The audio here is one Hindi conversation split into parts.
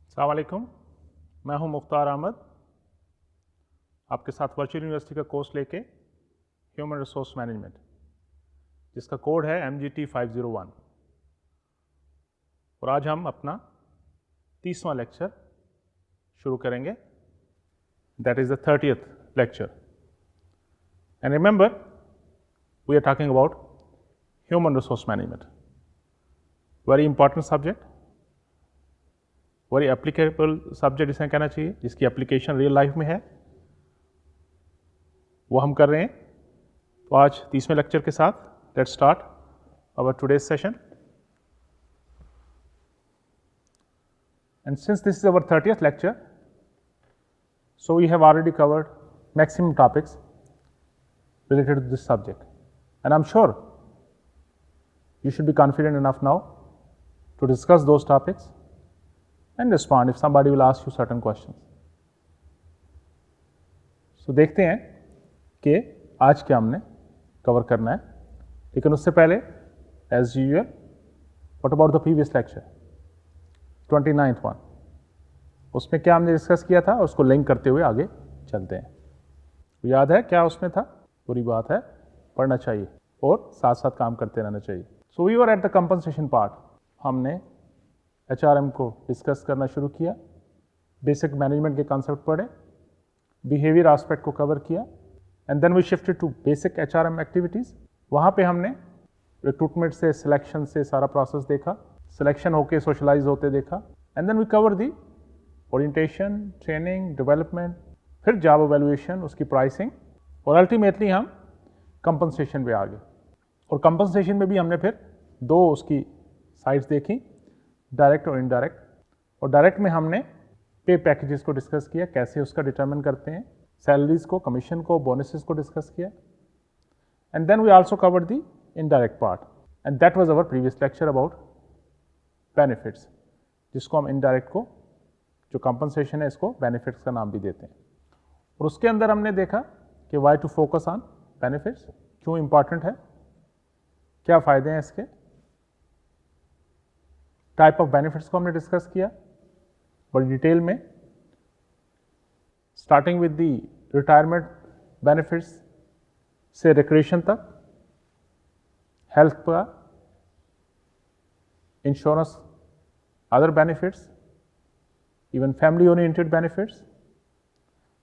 अस्सलाम वालेकुम, मैं हूं मुख्तार अहमद, आपके साथ वर्चुअल यूनिवर्सिटी का कोर्स लेके ह्यूमन रिसोर्स मैनेजमेंट, जिसका कोड है MGT 501। और आज हम अपना 30वां लेक्चर शुरू करेंगे, that is the 30th lecture. And remember, we are talking about human resource management, very important subject, very applicable subject इसे कहना चाहिए, जिसकी एप्लीकेशन रियल लाइफ में है, वो हम कर रहे हैं। तो आज 30वें लेक्चर के साथ let's start our today's session. And since this is our 30th lecture, so we have already covered maximum topics related to this subject, and I'm sure you should be confident enough now to discuss those topics and respond if somebody will ask you certain questions. So देखते हैं कि आज क्या हमने कवर करना है, लेकिन उससे पहले as usual, what about the previous lecture 29th one, उसमें क्या हमने डिस्कस किया था, उसको लिंक करते हुए आगे चलते हैं। तो याद है क्या उसमें था? बुरी बात है, पढ़ना चाहिए और साथ साथ काम करते रहना चाहिए। So we were at the compensation part. हमने HRM को डिस्कस करना शुरू किया, बेसिक मैनेजमेंट के कॉन्सेप्ट पढ़े, बिहेवियर एस्पेक्ट को कवर किया, and then we shifted to basic HRM activities. वहाँ पे हमने रिक्रूटमेंट से सिलेक्शन से सारा प्रोसेस देखा, सिलेक्शन होके सोशलाइज होते देखा, and then we cover the orientation, training, development, फिर जॉब एवेल्युएशन, उसकी प्राइसिंग, और अल्टीमेटली हम कंपनसेशन पे आ गए। और कंपनसेशन में भी हमने फिर दो उसकी साइड्स देखी, डायरेक्ट और इनडायरेक्ट। और डायरेक्ट में हमने पे पैकेजेस को डिस्कस किया, कैसे उसका डिटरमिन करते हैं, सैलरीज को, कमीशन को, बोनसेस को डिस्कस किया, and then we also covered the indirect part, and that was our previous lecture about benefits, जिसको हम इनडायरेक्ट को, जो कंपनसेशन है, इसको बेनिफिट्स का नाम भी देते हैं। और उसके अंदर हमने देखा कि why to focus on benefits, क्यों इंपॉर्टेंट है, क्या फ़ायदे हैं इसके, टाइप ऑफ बेनिफिट्स को हमने डिस्कस किया बड़ी डिटेल में, starting with the retirement benefits से रिक्रिएशन तक, हेल्थ का, insurance, other benefits, even family oriented benefits.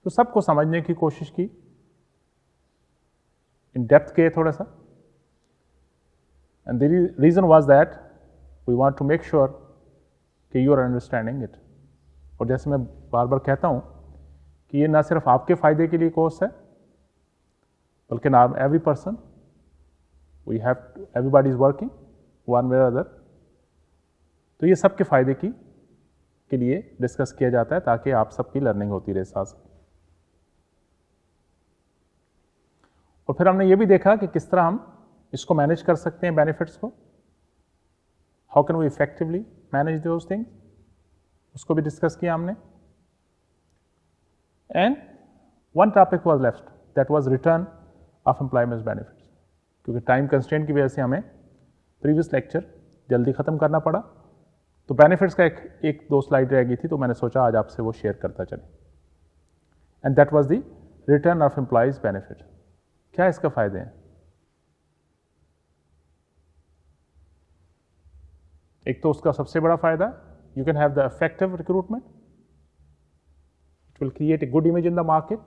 तो सबको समझने की कोशिश की, इन डेप्थ के थोड़ा सा, and the reason was that we want to make sure कि यू आर अंडरस्टैंडिंग इट। और जैसे मैं बार बार कहता हूँ कि ये ना सिर्फ आपके फायदे के लिए कोर्स है, बल्कि ना every person, we have, everybody is working one way other. तो ये सबके फायदे के लिए डिस्कस किया जाता है, ताकि आप सबकी लर्निंग होती रहे साथ साथ। और फिर हमने ये भी देखा कि किस तरह हम इसको मैनेज कर सकते हैं, बेनिफिट्स को, how can we effectively manage those things, उसको भी डिस्कस किया हमने। And one topic was left, that was return of employment benefits. क्योंकि टाइम कंस्ट्रेंट की वजह से हमें प्रीवियस लेक्चर जल्दी ख़त्म करना पड़ा, तो बेनिफिट्स का एक दो स्लाइड रह गई थी, तो मैंने सोचा आज आपसे वो शेयर करता चले। And that was the return of employees benefit. क्या इसका फ़ायदे हैं? एक तो उसका सबसे बड़ा फ़ायदा, you can have the effective recruitment, it will create a good image in the market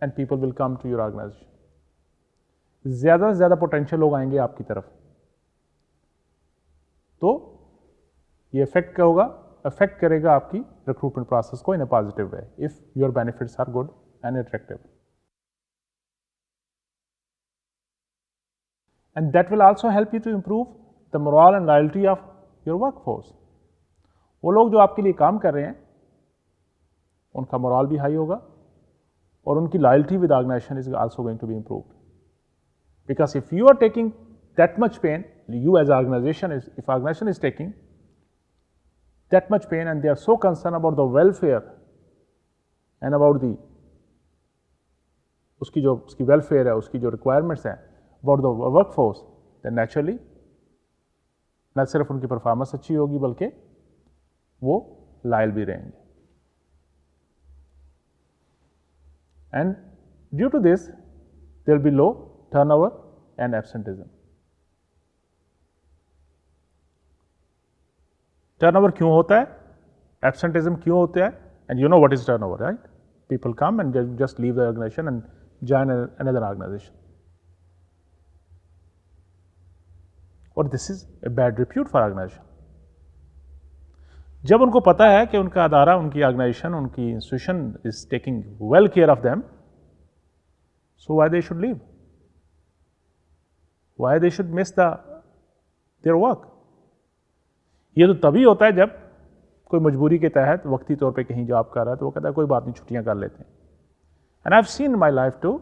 and people will come to your organization. ज़्यादा से ज़्यादा पोटेंशियल लोग आएंगे आपकी तरफ, तो ये अफेक्ट करेगा आपकी रिक्रूटमेंट प्रोसेस को in a positive way, if your benefits are good and attractive. And that will also help you to improve the morale and loyalty of your workforce. वो लोग जो आपके लिए काम कर रहे हैं, उनका मोरल भी हाई होगा, और उनकी loyalty with organization is also going to be improved. Because if you are taking that much pain, you as organization, if organization is taking that much pain and they are so concerned about the welfare and about the उसकी जो उसकी वेलफेयर है, उसकी जो रिक्वायरमेंट्स हैं about the workforce, then naturally न सिर्फ उनकी परफॉर्मेंस अच्छी होगी, बल्कि वो लायल भी रहेंगे। And due to this there will be low turnover and absenteeism. Turnover क्यों होता है, एब्सेंटिज्म क्यों होता है? And you know what is turnover, right? People come and just leave the organisation and join another organisation, और this is a bad repute for organisation. जब उनको पता है कि उनका अदारा, उनकी ऑर्गेनाइजेशन, उनकी institution is taking well care of them, so why they should leave, why they should miss their work. ये तो तभी होता है जब कोई मजबूरी के तहत वक्ती तौर पे कहीं जॉब कर रहा है तो वो कहता है कोई बात नहीं, छुट्टियां कर लेते हैं। And I have seen in my life too,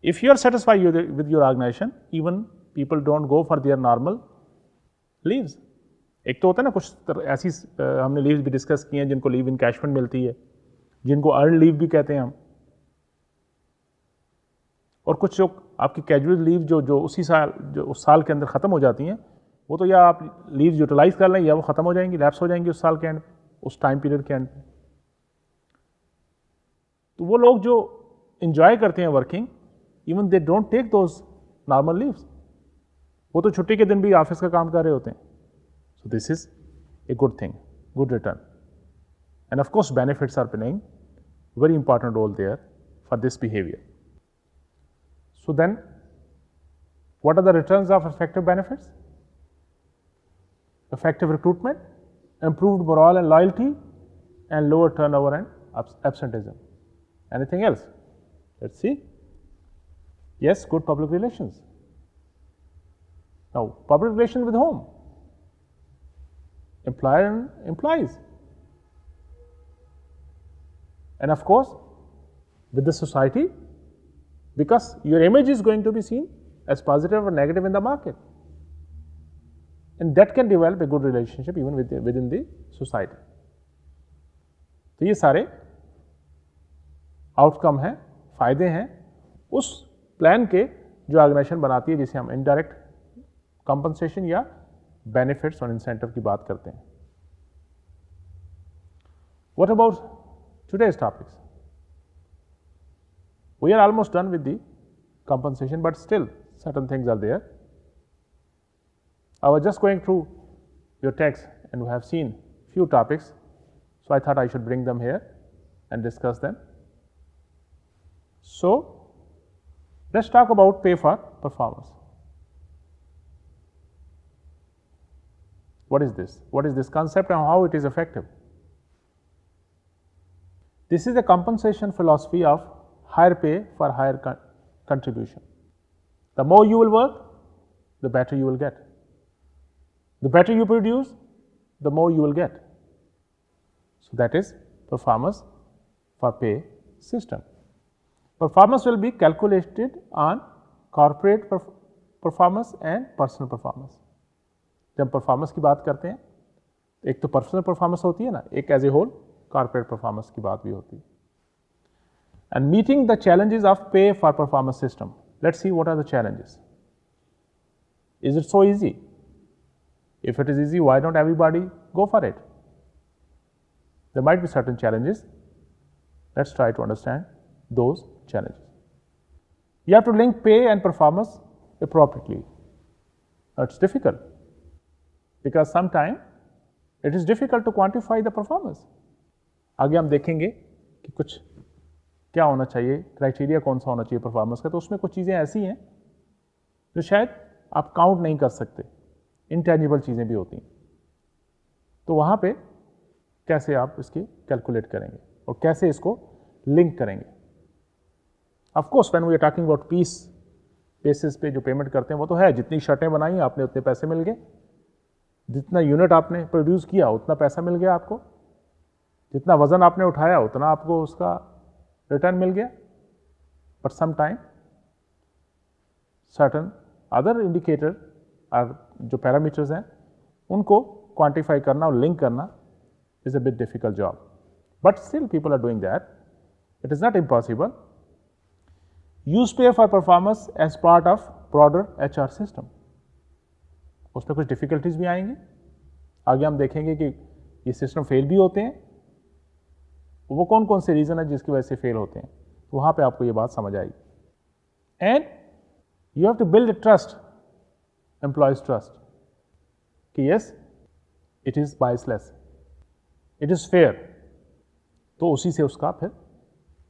if you are satisfied with your organization, even people don't go for their normal leaves. एक तो होता है ना कुछ ऐसी हमने लीव्स भी डिस्कस की हैं जिनको लीव इनकैशमेंट मिलती है, जिनको अर्न लीव भी कहते हैं हम, और कुछ जो आपकी कैजुअल लीव जो उसी साल, जो उस साल के अंदर ख़त्म हो जाती हैं, वो तो या आप लीव यूटिलाइज कर लें या वो ख़त्म हो जाएंगी, लैप्स हो जाएंगी उस साल के एंड, उस टाइम पीरियड के एंड। तो वो लोग जो इंजॉय करते हैं working, even they don't take those normal leaves, वो तो छुट्टी के दिन भी ऑफिस का काम कर रहे होते हैं। So this is a good thing, good return, and of course benefits are playing very important role there for this behaviour. So then, what are the returns of effective benefits? Effective recruitment, improved morale and loyalty, and lower turnover and absenteeism. Anything else? Let's see. Yes, good public relations. Now, public relations with whom? Employer and employees. And of course, with the society, because your image is going to be seen as positive or negative in the market, and that can develop a good relationship even within the society. तो ये सारे आउटकम हैं, फायदे हैं उस प्लान के जो ऑर्गेनाइजेशन बनाती है, जिसे हम इनडायरेक्ट कंपनसेशन या बेनिफिट्स और इंसेंटिव की बात करते हैं। What about today's topics? We are almost done with the compensation, but still certain things are there. I was just going through your text and we have seen few topics, so I thought I should bring them here and discuss them. So let's talk about pay for performance. What is this? What is this concept and how it is effective? This is a compensation philosophy of higher pay for higher contribution. The more you will work, the better you will get. The better you produce, the more you will get. So that is performance for pay system. Performance will be calculated on corporate performance and personal performance. जब परफॉर्मेंस की बात करते हैं, एक तो पर्सनल परफॉर्मेंस होती है ना, एक as a whole corporate performance की बात भी होती है। And meeting the challenges of pay for performance system. Let's see what are the challenges. Is it so easy? If it is easy, why don't everybody go for it? There might be certain challenges. Let's try to understand those challenges. You have to link pay and performance appropriately. It's difficult because sometimes it is difficult to quantify the performance. आगे हम देखेंगे कि कुछ क्या होना चाहिए, क्राइटेरिया कौन सा होना चाहिए परफॉर्मेंस का, तो उसमें कुछ चीज़ें ऐसी हैं जो शायद आप काउंट नहीं कर सकते, इनटेंजिबल चीज़ें भी होती हैं। तो वहाँ पे कैसे आप इसकी कैलकुलेट करेंगे और कैसे इसको लिंक करेंगे? Of course when we are talking about piece basis पे जो पेमेंट करते हैं वो तो है, जितनी शर्टें बनाई आपने उतने पैसे मिल गए, जितना यूनिट आपने प्रोड्यूस किया उतना पैसा मिल गया आपको, जितना वजन आपने उठाया उतना आपको उसका रिटर्न मिल गया। But some time certain other indicator और जो पैरामीटर्स हैं उनको क्वांटिफाई करना और लिंक करना is a bit difficult job, but still people are doing that. It is not impossible. Use pay for performance as part of broader HR system. उसमें कुछ डिफिकल्टीज भी आएंगी, आगे हम देखेंगे कि ये सिस्टम फेल भी होते हैं, वो कौन कौन से रीज़न है जिसकी वजह से फेल होते हैं, तो वहाँ पे आपको ये बात समझ आएगी. And you have to build trust, employees trust, कि yes it is biasless, it is fair, तो उसी से उसका फिर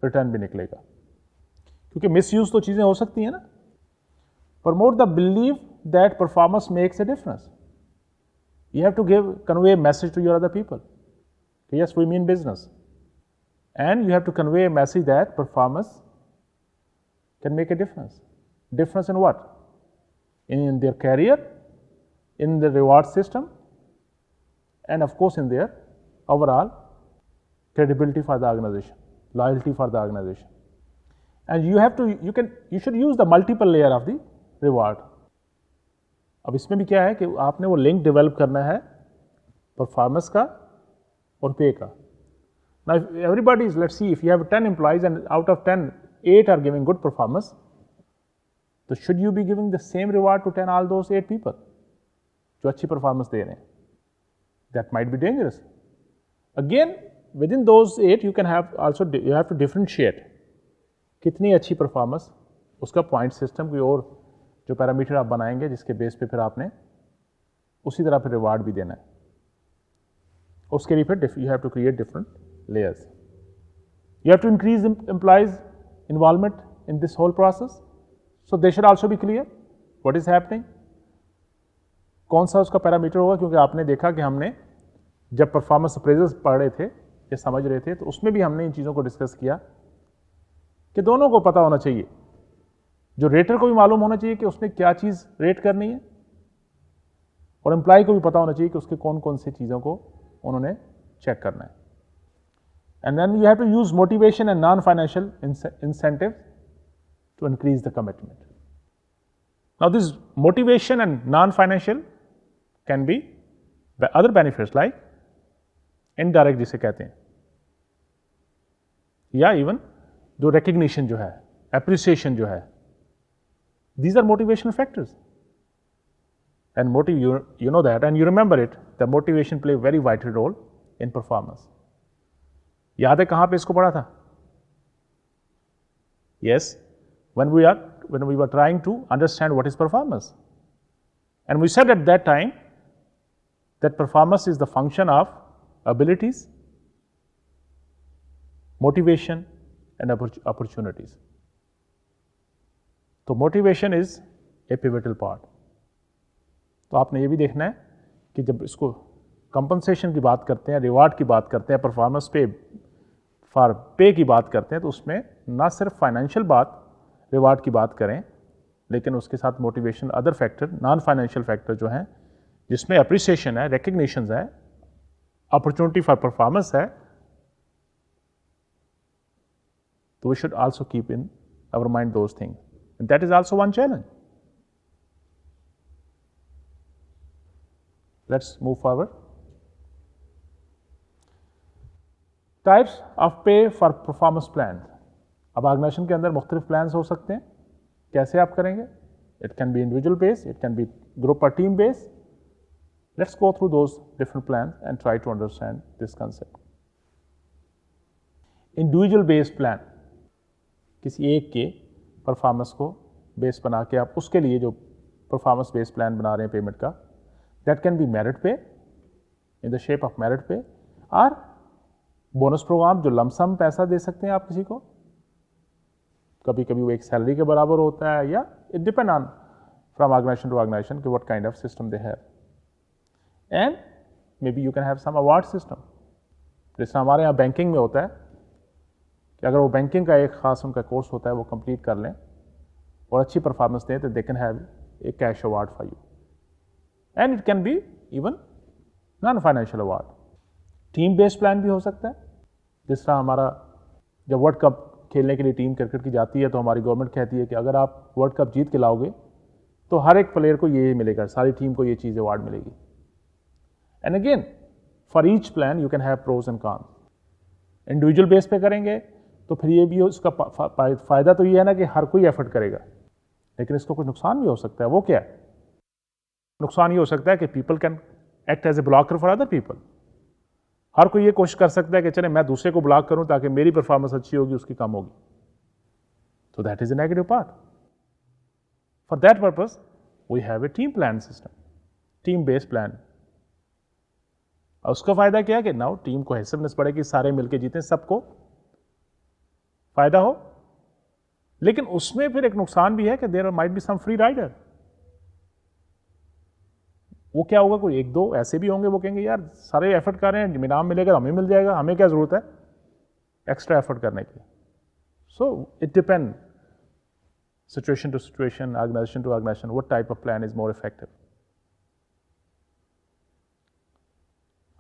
रिटर्न भी निकलेगा. क्योंकि मिसयूज तो चीज़ें हो सकती हैं ना. Promote the believe that performance makes a difference. You have to convey a message to your other people. Yes, we mean business. And you have to convey a message that performance can make a difference. Difference in what? In their career, in the reward system, and of course in their overall credibility for the organization, loyalty for the organization. And you should use the multiple layer of the reward. अब इसमें भी क्या है कि आपने वो लिंक डेवलप करना है परफॉर्मेंस का और पे का. Now everybody is, let's see, if you have 10 employees and out of 10 8 are giving good performance, तो should you be giving the same reward to 10 all those 8 people जो अच्छी परफॉर्मेंस दे रहे हैं? That might be dangerous. Again within those 8 you can have also, you have to differentiate कितनी अच्छी परफॉर्मेंस, उसका पॉइंट सिस्टम कोई और जो पैरामीटर आप बनाएंगे जिसके बेस पे फिर आपने उसी तरह फिर रिवार्ड भी देना है. उसके लिए फिर you have to create different layers. You have to increase employees involvement in this whole process, so they should also be clear what is happening. कौन सा उसका पैरामीटर होगा, क्योंकि आपने देखा कि हमने जब परफॉर्मेंस अप्रेजल्स पढ़ रहे थे या समझ रहे थे, तो उसमें भी हमने इन चीज़ों को डिस्कस किया कि दोनों को पता होना चाहिए. जो रेटर को भी मालूम होना चाहिए कि उसने क्या चीज़ रेट करनी है, और एम्प्लॉय को भी पता होना चाहिए कि उसके कौन कौन सी चीज़ों को उन्होंने चेक करना है. And then you have to use motivation and non financial incentive to increase the commitment. Now this motivation and non financial can be other benefits like indirect जिसे कहते हैं, या इवन जो रिकग्निशन जो है, एप्रिसिएशन जो है, these are motivational factors. And you know that, and you remember it, the motivation play a very vital role in performance. याद है कहाँ पे इसको पढ़ा था? Yes, when we were trying to understand what is performance, and we said at that time that performance is the function of abilities, motivation, and opportunities. तो motivation is a pivotal part. तो आपने ये भी देखना है कि जब इसको कंपनसेशन की बात करते हैं, रिवार्ड की बात करते हैं, परफॉर्मेंस पे फॉर पे की बात करते हैं, तो उसमें ना सिर्फ फाइनेंशियल बात, रिवार्ड की बात करें, लेकिन उसके साथ motivation, other factor, non financial factor जो हैं, जिसमें अप्रिसिएशन है, रिकग्निशन है, अपॉर्चुनिटी फॉर परफॉर्मेंस है, तो we should also keep in our mind those things. And that is also one challenge. Let's move forward. Types of pay for performance plan. अब ऑर्गेनाइजेशन के अंदर मुख्तलिफ प्लान्स हो सकते हैं. कैसे आप करेंगे? It can be individual based, it can be group or team based. Let's go through those different plans and try to understand this concept. Individual based plan, किसी एक के परफॉर्मेंस को बेस बना के आप उसके लिए जो परफॉर्मेंस बेस प्लान बना रहे हैं पेमेंट का, दैट कैन बी मेरिट पे, in the shape of merit पे, और बोनस प्रोग्राम जो लमसम पैसा दे सकते हैं आप किसी को, कभी कभी वो एक सैलरी के बराबर होता है, या it depend on from organisation to organisation कि what kind of system they have. And maybe you can have some award system, जैसे हमारे यहाँ बैंकिंग में होता है कि अगर वो बैंकिंग का एक खास उनका कोर्स होता है वो कंप्लीट कर लें और अच्छी परफॉर्मेंस दें, तो they can have a cash award for you. And it can be even non financial award. Team based plan भी हो सकता है, जिस तरह हमारा जब वर्ल्ड कप खेलने के लिए टीम क्रिकेट की जाती है, तो हमारी गवर्नमेंट कहती है कि अगर आप वर्ल्ड कप जीत के लाओगे तो हर एक प्लेयर को ये मिलेगा, सारी टीम को ये चीज़ अवार्ड मिलेगी. And again for each plan you can have pros and cons. Individual base पे करेंगे तो फिर ये भी उसका फ़ायदा तो ये है ना कि हर कोई एफर्ट करेगा, लेकिन इसको कुछ नुकसान भी हो सकता है. वो क्या है? नुकसान ये हो सकता है कि people can act as a blocker for other people. हर कोई ये कोशिश कर सकता है कि चले मैं दूसरे को ब्लॉक करूं ताकि मेरी परफॉर्मेंस अच्छी होगी, उसकी कम होगी। तो that is a negative part. For that purpose we have a team plan system, team based plan. और उसका फायदा क्या है कि नाउ टीम को कोहेसिवनेस बढ़ेगी, सारे मिलकर जीते, सबको फायदा हो। लेकिन उसमें फिर एक नुकसान भी है कि there might be some free rider. वो क्या होगा, कोई एक दो ऐसे भी होंगे वो कहेंगे यार सारे एफर्ट कर रहे हैं, इनाम मिलेगा तो हमें मिल जाएगा, हमें क्या जरूरत है एक्स्ट्रा एफर्ट करने की। So it depend situation to situation, organization to organization, what type of plan is more effective.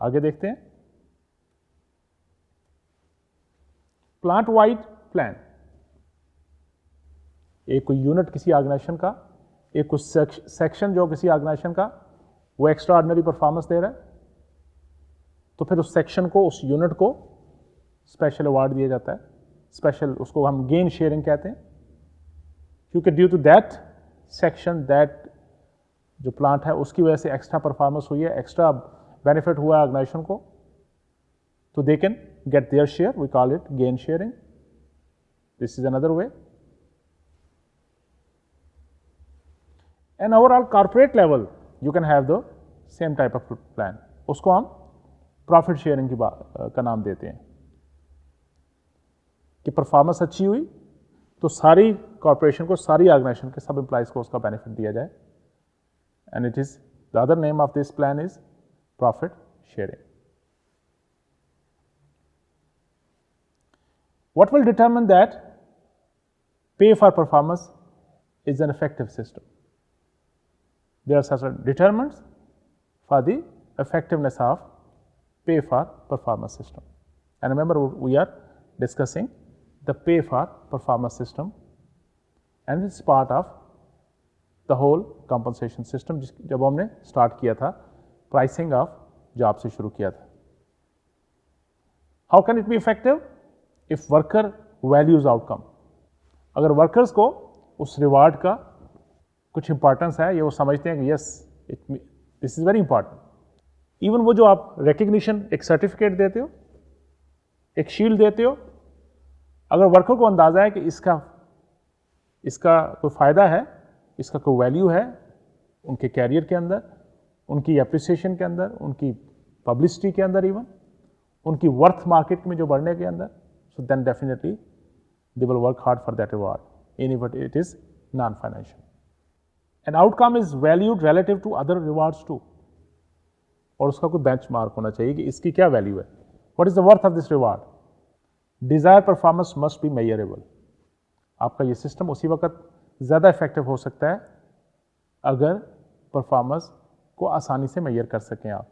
आगे देखते हैं प्लांट वाइड प्लान। एक कोई यूनिट किसी ऑर्गेनाइजेशन का, एक कुछ सेक्शन जो किसी ऑर्गेनाइजेशन का वो एक्स्ट्रा ऑर्डिनरी परफॉर्मेंस दे रहा है, तो फिर उस सेक्शन को, उस यूनिट को स्पेशल अवार्ड दिया जाता है। स्पेशल, उसको हम गेन शेयरिंग कहते हैं, क्योंकि due to that section, that जो प्लांट है उसकी वजह से एक्स्ट्रा परफॉर्मेंस हुई है, एक्स्ट्रा बेनिफिट हुआ है ऑर्गेनाइजेशन को, तो they can get their share, we call it gain sharing. This is another way. And overall corporate level you can have the same type of plan, उसको हम प्रॉफिट शेयरिंग का नाम देते हैं कि परफॉर्मेंस अच्छी हुई तो सारी कॉर्पोरेशन को, सारी ऑर्गेनाइजेशन के सब एम्प्लॉइज को उसका बेनिफिट दिया जाए। And it is the other name of this plan is profit sharing. What will determine that pay for performance is an effective system? There are certain determinants for the effectiveness of pay for performance system. And remember, we are discussing the pay for performance system, and it's part of the whole compensation system. जब हमने start किया था, pricing of job से शुरू किया था. How can it be effective? If worker values outcome. अगर वर्कर्स को उस रिवार्ड का कुछ इंपॉर्टेंस है, ये वो समझते हैं कि yes this is very important. Even वो जो आप रिकग्निशन, एक सर्टिफिकेट देते हो, एक शील्ड देते हो, अगर वर्कर को अंदाजा है कि इसका कोई फायदा है, इसका कोई वैल्यू है उनके कैरियर के अंदर, उनकी एप्रिसिएशन के अंदर, उनकी पब्लिसिटी के अंदर, इवन उनकी वर्थ मार्केट में जो बढ़ने के अंदर, so then definitely they will work hard for that reward, even if it is non-financial. An outcome is valued relative to other rewards too. और उसका कोई benchmark होना चाहिए कि इसकी क्या वैल्यू है, what is the worth of this reward. Desired performance must be measurable. आपका ये सिस्टम उसी वक्त ज़्यादा इफेक्टिव हो सकता है अगर परफॉर्मेंस को आसानी से मेजर कर सकें आप.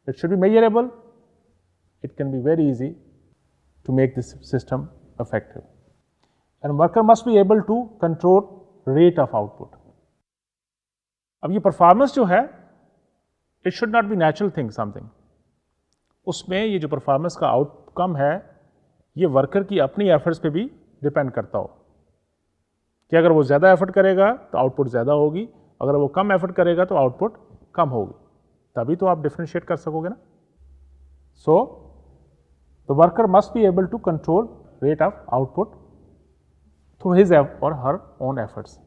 It should be measurable. It can be very easy to make this system effective. And worker must be able to control rate of output. अब ये परफॉर्मेंस जो है, it should not be natural thing something. उसमें ये जो परफॉर्मेंस का आउटकम है, ये वर्कर की अपनी एफर्ट्स पे भी डिपेंड करता हो कि अगर वो ज़्यादा एफर्ट करेगा तो आउटपुट ज़्यादा होगी, अगर वो कम एफर्ट करेगा तो आउटपुट कम होगी, तभी तो आप डिफरेंशिएट कर सकोगे ना. सो the worker must be able to control rate of output through his or her own efforts.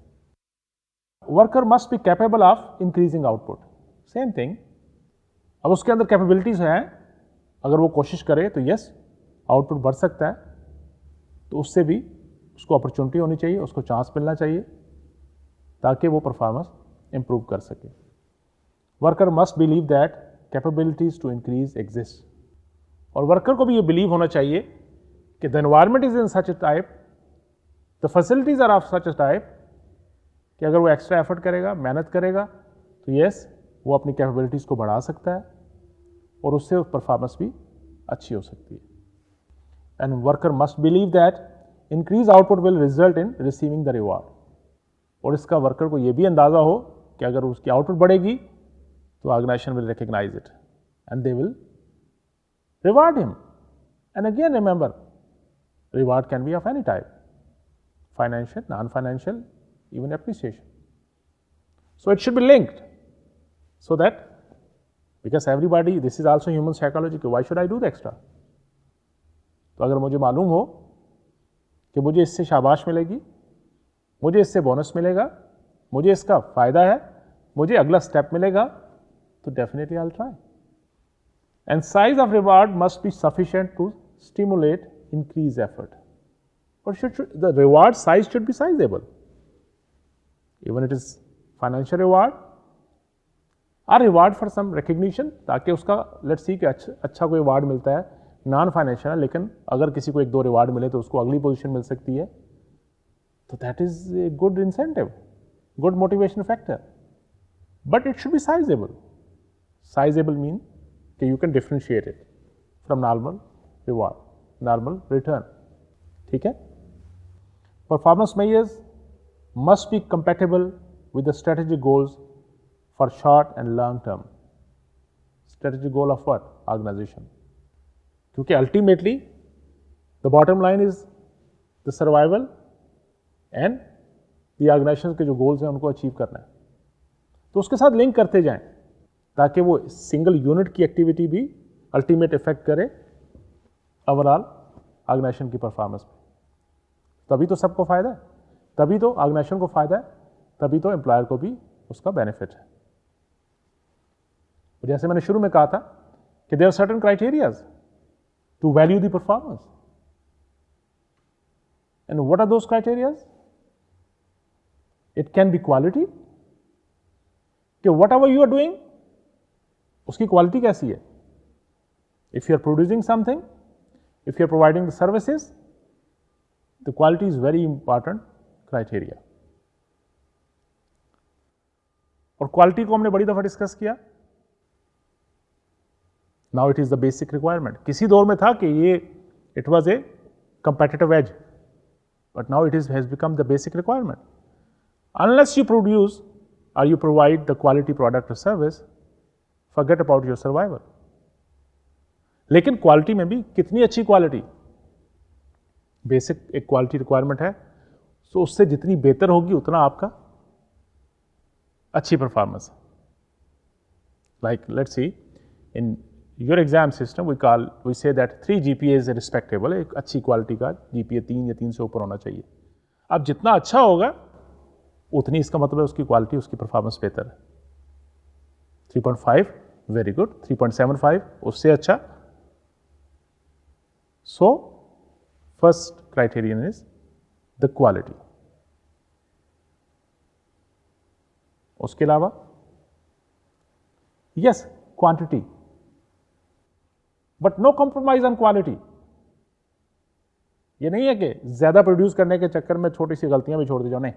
Worker must be capable of increasing output. Same thing. अब उसके अंदर कैपेबिलिटीज हैं, अगर वो कोशिश करे तो यस आउटपुट बढ़ सकता है, तो उससे भी उसको अपॉर्चुनिटी होनी चाहिए, उसको चांस मिलना चाहिए ताकि वो परफॉर्मेंस इंप्रूव कर सके. Worker must believe that capabilities to increase exist. और वर्कर को भी ये बिलीव होना चाहिए कि the environment is in such a type, the facilities are of such a type कि अगर वो एक्स्ट्रा एफर्ट करेगा, मेहनत करेगा, तो यस वो अपनी कैपेबिलिटीज को बढ़ा सकता है और उससे परफॉर्मेंस भी अच्छी हो सकती है. And worker must believe that increase output will result in receiving the reward. और इसका वर्कर को ये भी अंदाजा हो कि अगर उसकी आउटपुट बढ़ेगी तो organisation will recognise it and they will reward him. And again remember, reward can be of any type, financial, non-financial, even appreciation. So it should be linked so that because everybody, this is also human psychology, why should I do the extra. तो अगर मुझे मालूम हो कि मुझे इससे शाबाश मिलेगी, मुझे इससे बोनस मिलेगा, मुझे इसका फायदा है, मुझे अगला स्टेप मिलेगा, तो definitely I will try. And size of reward must be sufficient to stimulate increase effort, but the reward size should be sizable, even it is financial reward or reward for some recognition, ताकि उसका let's see कि अच्छा कोई अवार्ड मिलता है, नॉन फाइनेंशियल है, लेकिन अगर किसी को 1-2 रिवार्ड मिले तो उसको अगली पोजीशन मिल सकती है, तो that is a good incentive, good motivation factor, but it should be sizeable. Sizeable mean कि you can differentiate it from normal reward, normal return. ठीक है। Performance measures must be compatible with the strategic goals for short and long term. Strategic goal of what? Organisation. क्योंकि ultimately the bottom line is the survival and the organisation के जो गोल्स हैं उनको अचीव करना है, तो उसके साथ लिंक करते जाएं ताकि वो सिंगल यूनिट की एक्टिविटी भी अल्टीमेट इफेक्ट करे ओवरऑल ऑर्गेनाइजेशन की परफॉर्मेंस पे। तभी तो सबको फायदा है, तभी तो ऑर्गेनाइजेशन को फायदा है, तभी तो एम्प्लॉयर को भी उसका बेनिफिट है। जैसे मैंने शुरू में कहा था कि there are certain criterias to value the performance, and what are those criterias? It can be quality, कि whatever you are doing उसकी क्वालिटी कैसी है। If you are producing something, if you are providing the services, the quality is very important criteria। और क्वालिटी को हमने बड़ी दफा डिस्कस किया। Now it is the basic requirement. किसी दौर में था कि ये it was a competitive edge, but now it is has become the basic requirement. Unless you produce और you provide the quality product और service, forget about your survival. लेकिन क्वालिटी में भी कितनी अच्छी क्वालिटी, बेसिक एक क्वालिटी रिक्वायरमेंट है, तो उससे जितनी बेहतर होगी उतना आपका अच्छी performance. Like let's see in your exam system we say that 3 GPA is respectable. एक अच्छी क्वालिटी का GPA 3 या 3 से ऊपर होना चाहिए। अब जितना अच्छा होगा उतनी, इसका मतलब है उसकी क्वालिटी, उसकी परफॉर्मेंस बेहतर है। 3.5 वेरी गुड, 3.75 उससे अच्छा। So, first criterion is the quality। उसके अलावा yes, quantity, but no compromise on quality। ये नहीं है कि ज्यादा प्रोड्यूस करने के चक्कर में छोटी सी गलतियां भी छोड़ दी जाओ, नहीं।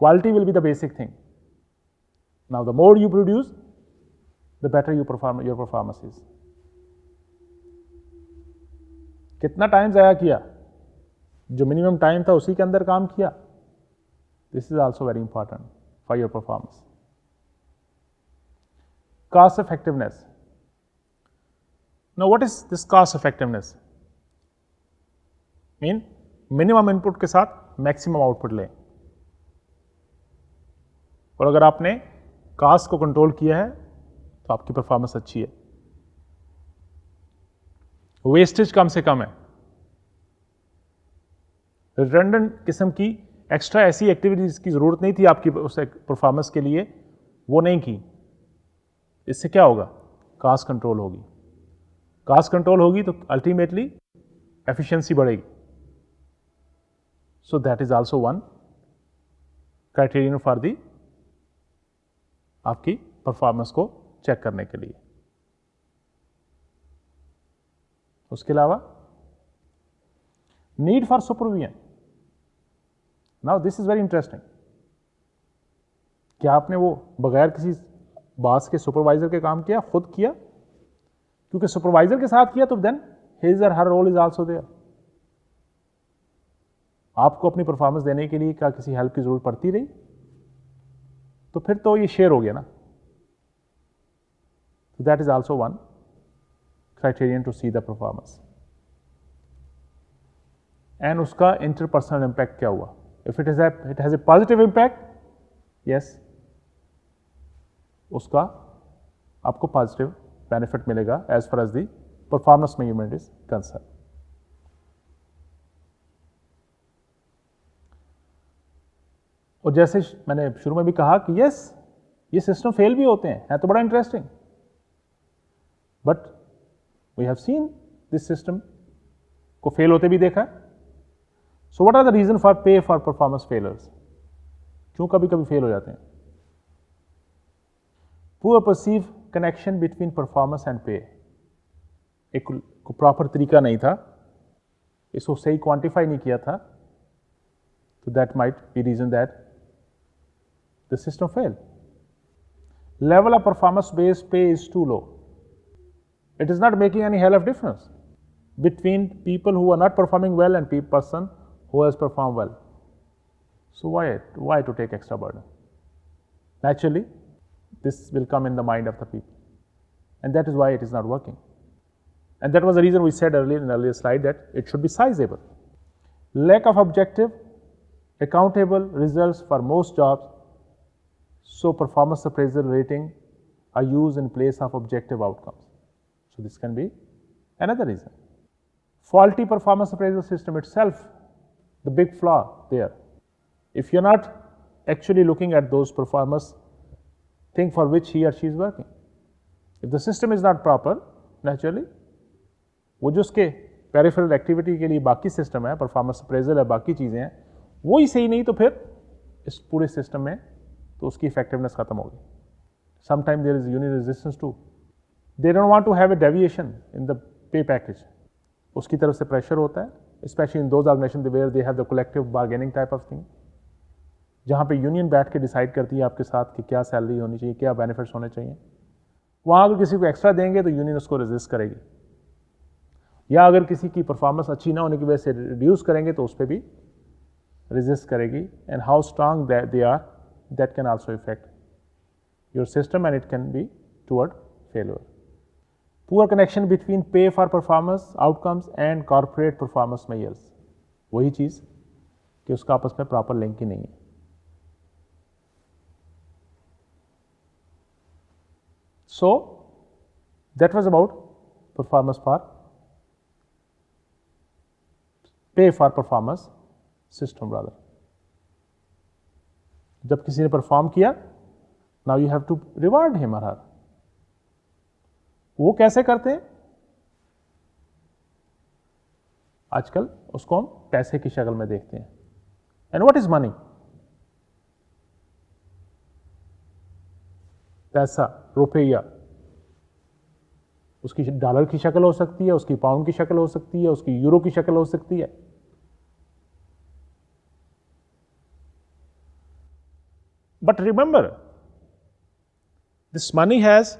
Quality will be the basic thing। Now, the more you produce, the better your performance is। कितना टाइम ज़ाया किया, जो मिनिमम टाइम था उसी के अंदर काम किया, this is also very important for your performance. Cost effectiveness. Now what is this cost effectiveness? Mean minimum input के साथ मैक्सिमम आउटपुट लें। और अगर आपने कॉस्ट को कंट्रोल किया है तो आपकी परफॉर्मेंस अच्छी है। वेस्टेज कम से कम है। रिडंडेंट किस्म की एक्स्ट्रा ऐसी एक्टिविटीज की जरूरत नहीं थी आपकी उस परफॉर्मेंस के लिए, वो नहीं की। इससे क्या होगा? कॉस्ट कंट्रोल होगी। कॉस्ट कंट्रोल होगी तो अल्टीमेटली एफिशिएंसी बढ़ेगी। So that is also one criterion for the आपकी परफॉर्मेंस को चेक करने के लिए। उसके अलावा need for supervision. Now this is very interesting. क्या आपने वो बगैर किसी बॉस के सुपरवाइजर के काम किया, खुद किया? क्योंकि सुपरवाइजर के साथ किया तो देन हिज और हर रोल इज आल्सो देयर। आपको अपनी परफॉर्मेंस देने के लिए क्या किसी हेल्प की जरूरत पड़ती रही? तो फिर तो ये शेयर हो गया ना। So that is also one criterion to see the performance. And उसका interpersonal impact क्या हुआ? If it has a positive impact, yes, उसका आपको पॉजिटिव बेनिफिट मिलेगा as far as the performance measurement is concern. और जैसे मैंने शुरू में भी कहा कि यस, ये सिस्टम फेल भी होते हैं, है तो बड़ा interesting, but we have seen this system को फेल होते भी देखा। So what are the reason for pay for performance failures? क्यों कभी कभी फेल हो जाते हैं? Poor perceive connection between performance and pay. एक प्रॉपर तरीका नहीं था, इसको सही क्वांटिफाई नहीं किया था, तो that might be reason that the system fail. Level of performance based pay is too low. It is not making any hell of difference between people who are not performing well and person who has performed well. So why to take extra burden? Naturally, this will come in the mind of the people, and that is why it is not working. And that was the reason we said earlier in the earlier slide that it should be sizable. Lack of objective, accountable results for most jobs. So performance appraisal rating are used in place of objective outcomes. So this can be another reason. Faulty performance appraisal system itself, the big flaw there. If you're not actually looking at those performance thing for which he or she is working. If the system is not proper, naturally, वो जो उसके पेरिफेरल एक्टिविटी के लिए बाकी सिस्टम है, परफॉर्मेंस अप्रेजल है, बाकी चीज़ें हैं, वो ही सही नहीं तो फिर इस पूरे सिस्टम में तो उसकी इफेक्टिवनेस खत्म होगी। Sometime there is union resistance to, they don't want to have a deviation in the pay package, उसकी तरफ से प्रेशर होता है, specially in those organisation where they have the collective bargaining type of thing, जहाँ पे यूनियन बैठ के डिसाइड करती है आपके साथ कि क्या सैलरी होनी चाहिए, क्या बेनिफिट्स होने चाहिए। वहाँ अगर किसी को एक्स्ट्रा देंगे तो यूनियन उसको रेजिस्ट करेगी, या अगर किसी की परफॉर्मेंस अच्छी ना होने की वजह से रिड्यूस करेंगे तो उस पर भी रेजिस्ट करेगी। And how strong they are, that can also affect your system and it can be toward failure. Poor connection between pay for performance outcomes and corporate performance measures. वही चीज़ कि उसका आपस में प्रॉपर लिंक ही नहीं है। So that was about performance for pay for performance system rather. जब किसी ने परफॉर्म किया, now you have to reward him और हर। वो कैसे करते हैं? आजकल उसको हम पैसे की शक्ल में देखते हैं। And what is money? पैसा, रुपया, उसकी डॉलर की शक्ल हो सकती है, उसकी पाउंड की शक्ल हो सकती है, उसकी यूरो की शक्ल हो सकती है। But remember, this money has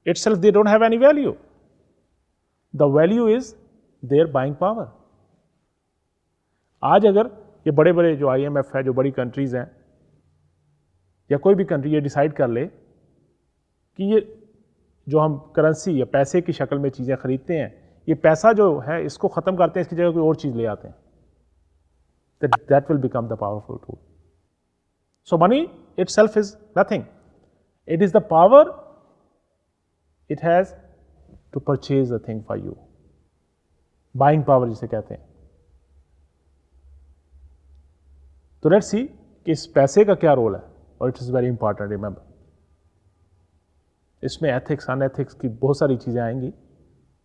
itself, they don't have any value. The value is their buying power. आज अगर ये बड़े बड़े जो IMF है, जो बड़ी कंट्रीज हैं, या कोई भी कंट्री ये डिसाइड कर ले कि ये जो हम करेंसी या पैसे की शक्ल में चीज़ें खरीदते हैं, ये पैसा जो है इसको ख़त्म करते हैं, इसकी जगह कोई और चीज़ ले आते हैं, that will become the powerful tool. So money itself is nothing. It is the power it has to purchase the thing for you. Buying power जिसे कहते हैं। तो let's see कि इस पैसे का क्या रोल है, और it is very important, remember. इसमें ethics, unethics की बहुत सारी चीजें आएंगी.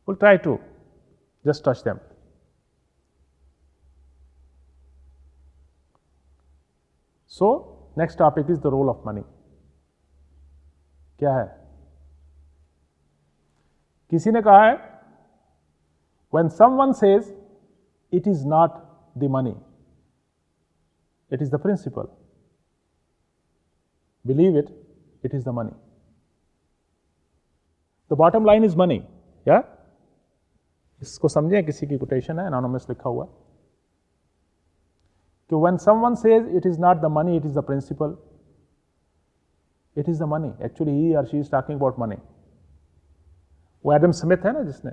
We'll try to just touch them. So next topic is the role of money. क्या है? किसी ने कहा है, when someone says it is not the money, it is the principle. Believe it, it is the money. The bottom line is money. Yeah? इसको समझें, किसी की कोटेशन है, anonymous लिखा हुआ, कि when someone says it is not the money, it is the principle, it is the money. Actually he or she is talking about money. वो एडम स्मिथ है ना, जिसने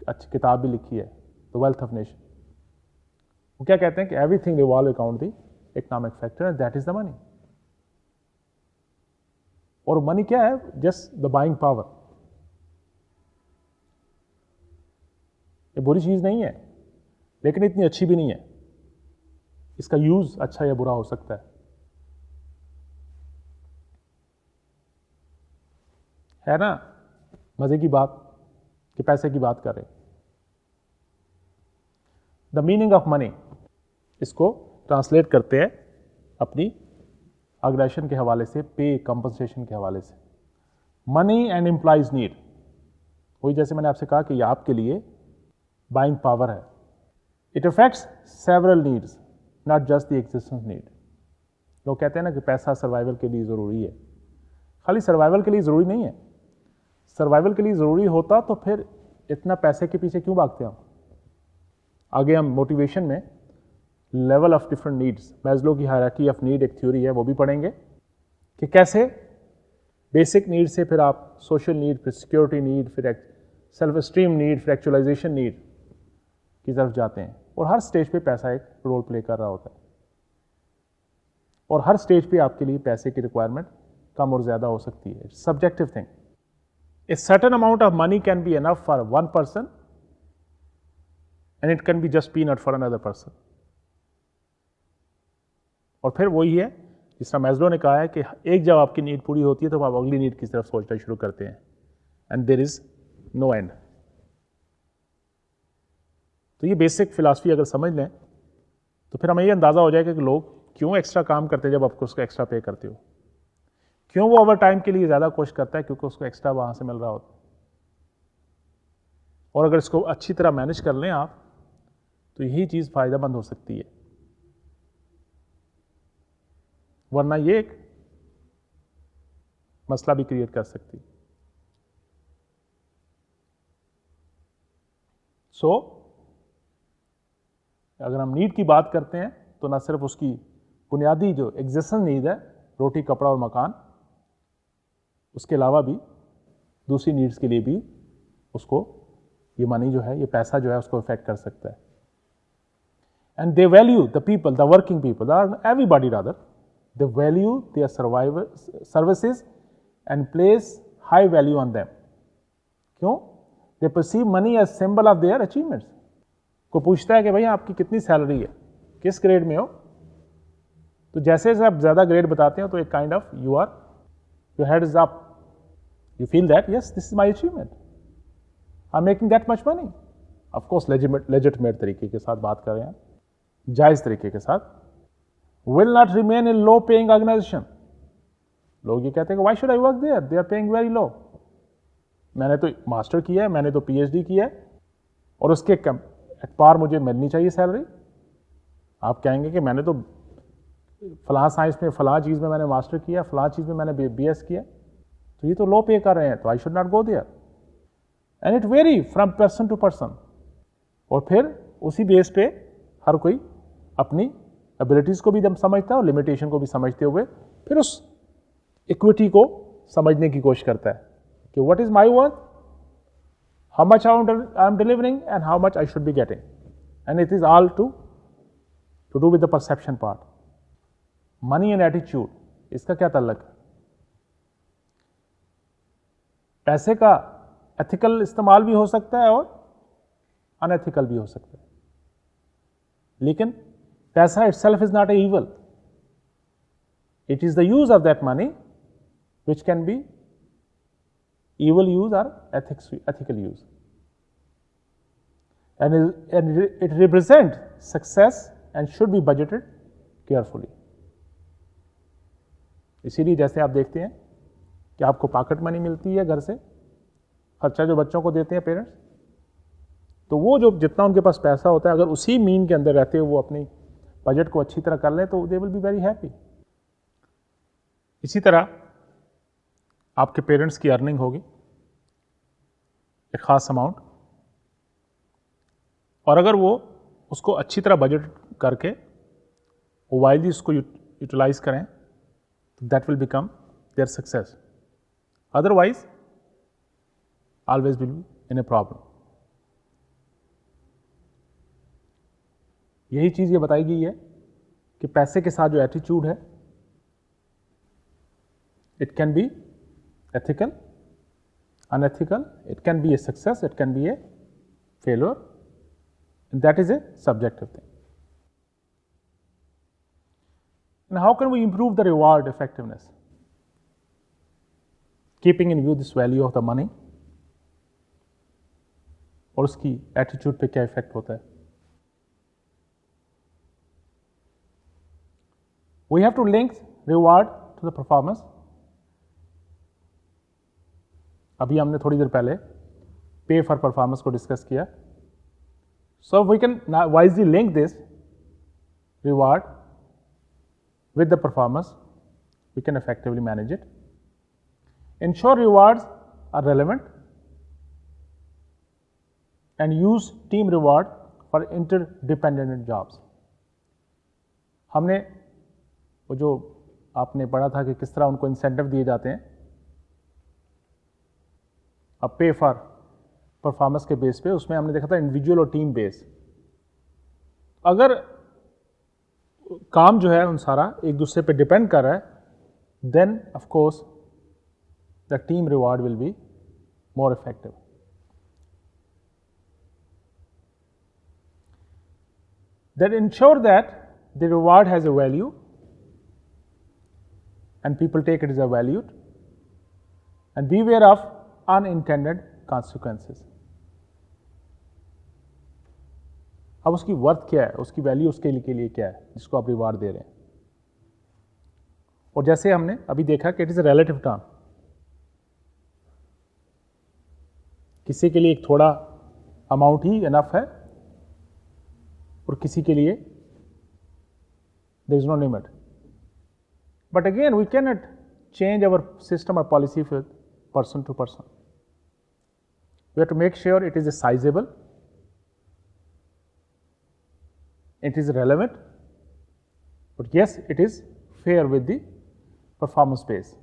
अच्छी किताब भी लिखी है, द वेल्थ ऑफ नेशन. वो क्या कहते हैं कि everything revolve around the economic factor and that is the money. और मनी क्या है? Just the buying power. ये बुरी चीज नहीं है, लेकिन इतनी अच्छी भी नहीं है। इसका यूज अच्छा या बुरा हो सकता है ना? मजे की बात कि पैसे की बात कर रहे। द मीनिंग ऑफ मनी, इसको ट्रांसलेट करते हैं अपनी अग्रेशन के हवाले से, पे कंपनसेशन के हवाले से। मनी एंड इंप्लाइज नीड, वही जैसे मैंने आपसे कहा कि ये आपके लिए बाइंग पावर है। It affects several needs, not just the existence need. लोग कहते हैं ना कि पैसा सर्वाइवल के लिए ज़रूरी है। खाली सर्वाइवल के लिए ज़रूरी नहीं है। सर्वाइवल के लिए ज़रूरी होता तो फिर इतना पैसे के पीछे क्यों भागते हम? आगे हम मोटिवेशन में level of different needs, Maslow की हायरार्की ऑफ नीड एक थ्योरी है, वो भी पढ़ेंगे कि कैसे बेसिक नीड से फिर आप सोशल नीड, फिर सिक्योरिटी नीड, फिर सेल्फ स्टीम नीड, फिर एक्चुअलाइजेशन नीड की तरफ जाते हैं। और हर स्टेज पे पैसा एक रोल प्ले कर रहा होता है, और हर स्टेज पे आपके लिए पैसे की रिक्वायरमेंट कम और ज़्यादा हो सकती है। It's subjective thing. A certain amount of money can be enough for one person and it can be just peanut for another person. और फिर वही है जिस तरह मैस्लो ने कहा है कि एक जब आपकी नीड पूरी होती है तो आप अगली नीड की तरफ सोचना शुरू करते हैं, and there is no end. तो ये बेसिक फिलॉसफी अगर समझ लें तो फिर हमें ये अंदाज़ा हो जाएगा कि लोग क्यों एक्स्ट्रा काम करते हैं जब आपको उसको एक्स्ट्रा पे करते हो। क्यों वो ओवर टाइम के लिए ज़्यादा कोशिश करता है? क्योंकि उसको एक्स्ट्रा वहाँ से मिल रहा होता है। और अगर इसको अच्छी तरह मैनेज कर लें आप, तो यही चीज़ फ़ायदेमंद हो सकती है। वरना ये एक मसला भी क्रिएट कर सकती है। सो अगर हम नीड की बात करते हैं तो ना सिर्फ उसकी बुनियादी जो एग्जिस्टेंस नीड है, रोटी, कपड़ा और मकान, उसके अलावा भी दूसरी नीड्स के लिए भी उसको ये मनी जो है, ये पैसा जो है, उसको इफेक्ट कर सकता है। And they value the people, the working people, everybody rather, they value their services and place high value on them. क्यों? They perceive money as symbol of their achievements. को पूछता है कि भैया आपकी कितनी सैलरी है, किस ग्रेड में हो? तो जैसे जैसे आप ज्यादा ग्रेड बताते हो तो एक kind of your head is up, you feel that yes this is my achievement, I am making that much money. Of course legitimate तरीके के साथ बात कर रहे हैं, जायज तरीके के साथ। Will not remain in low paying organisation. लोग ये कहते हैं कि why should I work there, they are paying very low. मैंने तो मास्टर किया है, मैंने तो पीएचडी किया है, और उसके एट पार मुझे मिलनी चाहिए सैलरी। आप कहेंगे कि मैंने तो फलां साइंस में, फलां चीज़ में मैंने मास्टर किया, फलां चीज़ में मैंने बीएस किया, तो ये तो लो पे कर रहे हैं, तो I should not go there. And it vary from person to person. और फिर उसी बेस पे हर कोई अपनी एबिलिटीज़ को भी जब समझता है और लिमिटेशन को भी समझते हुए फिर उस इक्विटी को समझने की कोशिश करता है कि what is my worth, how much I am delivering and how much I should be getting, and it is all to do with the perception part. Money and attitude, इसका क्या ताल्लुक है? पैसे का एथिकल इस्तेमाल भी हो सकता है और अनएथिकल भी हो सकता है, लेकिन पैसा itself is not a evil. It is the use of that money which can be evil use or ethical use, and it represents success and should be budgeted carefully. इसीलिए जैसे आप देखते हैं कि आपको पॉकेट मनी मिलती है घर से, खर्चा जो बच्चों को देते हैं पेरेंट्स, तो वो जो जितना उनके पास पैसा होता है, अगर उसी मीन के अंदर रहते हुए वो अपनी बजट को अच्छी तरह कर लें तो they will be very happy. इसी तरह आपके पेरेंट्स की अर्निंग होगी एक खास अमाउंट, और अगर वो उसको अच्छी तरह बजट करके वो वाइडली उसको यूटिलाइज करें तो that will become their success. Otherwise always will be in a problem. यही चीज़ ये बताई गई है कि पैसे के साथ जो एटीट्यूड है, it can B ethical, unethical, it can be a success, it can be a failure, and that is a subjective thing. And how can we improve the reward effectiveness? Keeping in view this value of the money और उसकी एटीट्यूड पे क्या इफेक्ट होता है. We have to link reward to the performance. अभी हमने थोड़ी देर पहले पे फॉर परफॉर्मेंस को डिस्कस किया. So we can wisely link this reward with the performance. We can effectively manage it. Ensure rewards are relevant and use team reward for interdependent jobs. हमने वो जो आपने पढ़ा था कि किस तरह उनको इंसेंटिव दिए जाते हैं, अब पे फॉर परफॉर्मेंस के बेस पे, उसमें हमने देखा था इंडिविजुअल और टीम बेस. अगर काम जो है उन सारा एक दूसरे पे डिपेंड कर रहा है, then of course the team reward will be more effective. That ensure that the reward has a value and people take it as a value, and beware of unintended consequences. अब उसकी वर्थ क्या है, उसकी वैल्यू उसके लिए क्या है जिसको आप रिवार्ड दे रहे हैं. और जैसे हमने अभी देखा कि it is a relative term. किसी के लिए एक थोड़ा अमाउंट ही इनफ है और किसी के लिए there is no limit. But again, we cannot change our system or policy from person to person. We have to make sure it is sizable, it is relevant, but yes, it is fair with the performance base.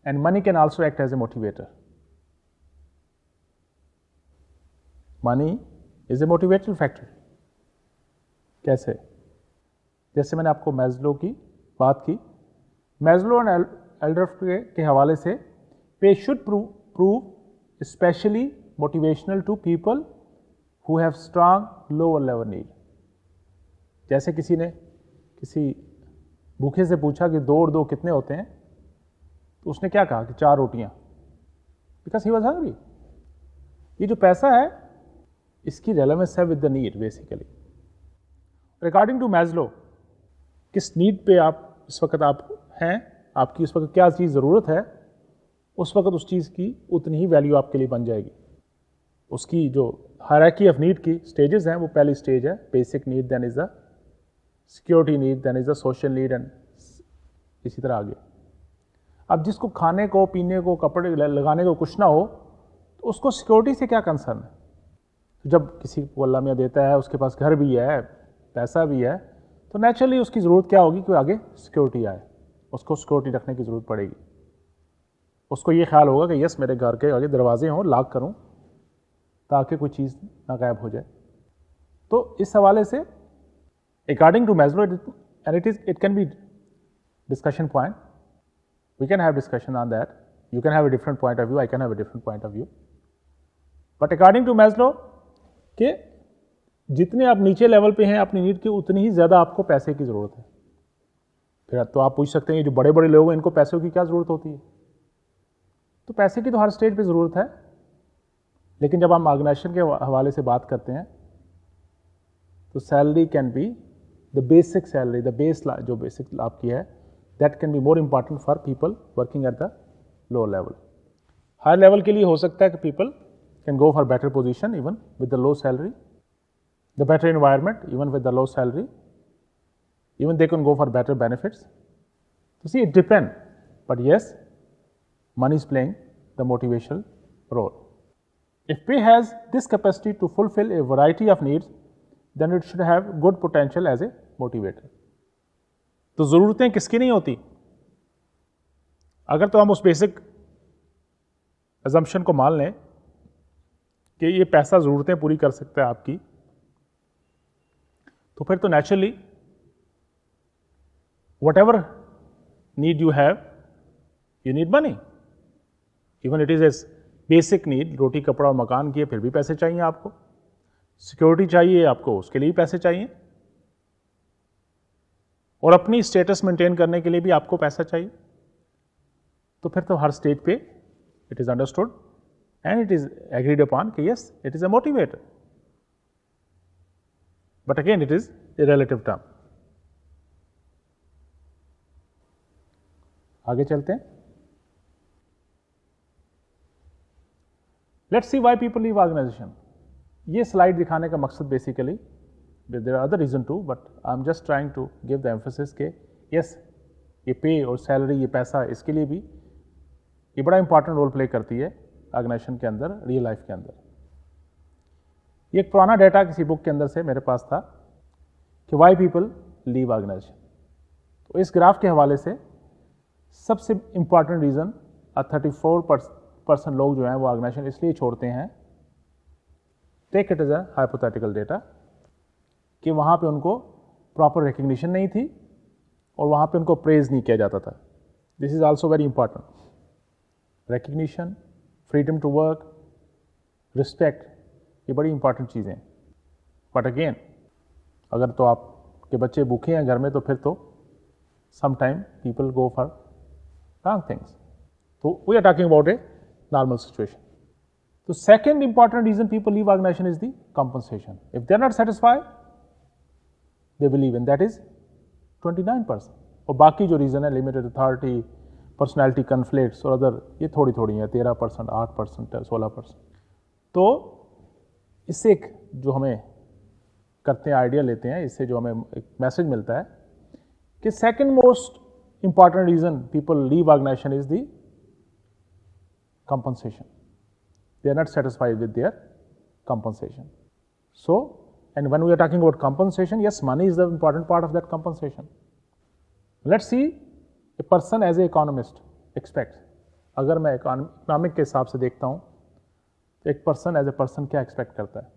And money can also act as a motivator. Money is a motivational factor. कैसे? जैसे मैंने आपको मैस्लो की बात की, मैस्लो एंड एल्डर्फ के हवाले से pay should prove specially motivational to people who have strong lower level need. जैसे किसी ने किसी भूखे से पूछा कि 2 और 2 कितने होते हैं, तो उसने क्या कहा कि 4 रोटियां, बिकॉज ही वॉज हंग्री. ये जो पैसा है इसकी रेलेवेंस है with the need basically. Regarding to Maslow, किस नीड पे आप इस वक्त आप हैं, आपकी उस वक्त क्या चीज़ ज़रूरत है, उस वक्त उस चीज़ की उतनी ही वैल्यू आपके लिए बन जाएगी. उसकी जो हायरार्की ऑफ नीड की स्टेजेस हैं, वो पहली स्टेज है basic need, then is the security need, then is the social need, and इसी तरह आगे. अब जिसको खाने को, पीने को, कपड़े लगाने को कुछ ना हो, तो उसको सिक्योरिटी से क्या कंसर्न है. जब किसी को अल्लाह मियां देता है, उसके पास घर भी है, पैसा भी है, तो नेचुरली उसकी ज़रूरत क्या होगी कि आगे सिक्योरिटी आए, उसको सिक्योरिटी रखने की ज़रूरत पड़ेगी. उसको ये ख्याल होगा कि यस मेरे घर के आगे दरवाजे हों, लॉक करूं ताकि कोई चीज़ ना गायब हो जाए. तो इस हवाले से according to Maslow, and it can be discussion point, we can have discussion on that. You can have a different point of view, I can have a different point of view. But according to Maslow कि जितने आप नीचे लेवल पे हैं अपनी नीड की, उतनी ही ज़्यादा आपको पैसे की ज़रूरत है. फिर तो आप पूछ सकते हैं जो बड़े बड़े लोग हैं इनको पैसों की क्या ज़रूरत होती है. तो पैसे की तो हर स्टेज पे ज़रूरत है, लेकिन जब हम ऑर्गेनाइजेशन के हवाले से बात करते हैं तो salary can be the basic salary, the base जो बेसिक आपकी है, that can be more important for people working at the low level. High level के लिए हो सकता है कि people can go for better position even with the low salary, the better environment even with the low salary, even they can go for better benefits. So see, it depends, but yes, money is playing the motivational role. If pay has this capacity to fulfill a variety of needs, then it should have good potential as a motivator. तो ज़रूरतें किसकी नहीं होती. अगर तो हम उस बेसिक assumption को मान लें कि ये पैसा ज़रूरतें पूरी कर सकता है आपकी, तो फिर तो naturally whatever need you have, you need money. Even it is a basic need, रोटी कपड़ा और मकान की है, फिर भी पैसे चाहिए आपको. सिक्योरिटी चाहिए आपको, उसके लिए भी पैसे चाहिए. और अपनी स्टेटस मेंटेन करने के लिए भी आपको पैसा चाहिए. तो फिर तो हर स्टेज पे it is understood and it is agreed upon कि yes it is a motivator. But again it is a relative term. आगे चलते हैं. Let's see why people leave organisation. ये स्लाइड दिखाने का मकसद basically, there are other reason too, but I am just trying to give the emphasis के यस ये पे और सैलरी, ये पैसा, इसके लिए भी ये बड़ा इंपॉर्टेंट रोल प्ले करती है ऑर्गेनाइजेशन के अंदर, रियल लाइफ के अंदर. ये एक पुराना डेटा किसी बुक के अंदर से मेरे पास था कि व्हाई पीपल लीव ऑर्गेनाइजेशन. तो इस ग्राफ के हवाले से सबसे इंपॉर्टेंट रीज़न 34% लोग जो हैं वो ऑर्गेनाइजेशन इसलिए छोड़ते हैं, take it as a hypothetical data, कि वहाँ पे उनको प्रॉपर रिकग्निशन नहीं थी और वहाँ पे उनको प्रेज नहीं किया जाता था. This is also very important. Recognition, freedom to work, respect, ये बड़ी इंपॉर्टेंट चीज़ें हैं. बट अगेन अगर तो आपके बच्चे भूखे हैं घर में तो फिर तो some time people go for wrong things. तो we are talking about a normal situation. तो second important reason people leave organisation is the compensation. If they are not satisfied they will leave, and that is 29%. और बाकी जो रीजन है, लिमिटेड अथॉरिटी, पर्सनैलिटी कन्फ्लिक्ट्स और अदर, ये थोड़ी थोड़ी है, 13%, 8%, 16%. तो इससे एक जो हमें करते हैं, आइडिया लेते हैं, इससे जो हमें एक मैसेज मिलता है कि second most important reason people leave organisation is the compensation. They are not satisfied with their compensation. So, and when we are talking about compensation, yes, money is the important part of that compensation. Let's see a person as an economist expects. अगर मैं इकोनॉमिक के हिसाब से देखता हूँ तो एक पर्सन एज ए पर्सन क्या एक्सपेक्ट करता है.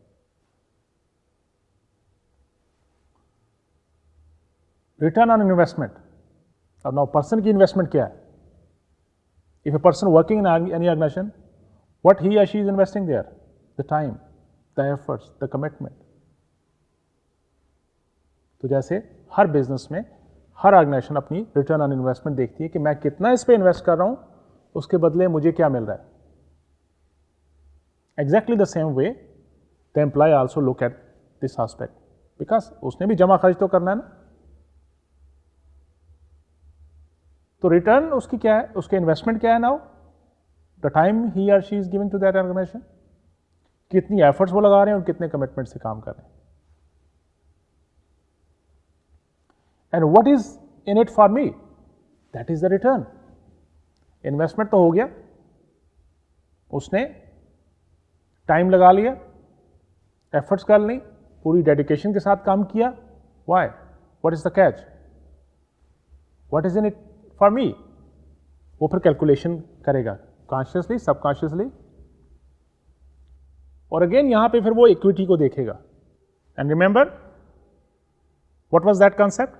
Return on investment. अब नाउ पर्सन की इन्वेस्टमेंट क्या है? If a person working in any organization, what he or she is investing there? The time, the efforts, the commitment. तो जैसे हर बिजनेस में हर ऑर्गेनाइजेशन अपनी रिटर्न ऑन इन्वेस्टमेंट देखती है कि मैं कितना इस पे इन्वेस्ट कर रहा हूं, उसके बदले मुझे क्या मिल रहा है. Exactly the same way the employee also look at this aspect, because उसने भी जमा खर्च तो करना है ना. तो रिटर्न उसकी क्या है, उसके इन्वेस्टमेंट क्या है नाउ, द टाइम ही और she is giving to that organisation, कितनी एफर्ट्स वो लगा रहे हैं और कितने कमिटमेंट से काम कर रहे हैं. And what is in it for me, that is the return. Investment तो हो गया, उसने टाइम लगा लिया, एफर्ट्स कर ली, पूरी डेडिकेशन के साथ काम किया. Why, what is the catch, what is in it for me. वो फिर कैलकुलेशन करेगा कॉन्शियसली, सबकॉन्शियसली, और अगेन यहां पे फिर वो इक्विटी को देखेगा. And remember what was that concept,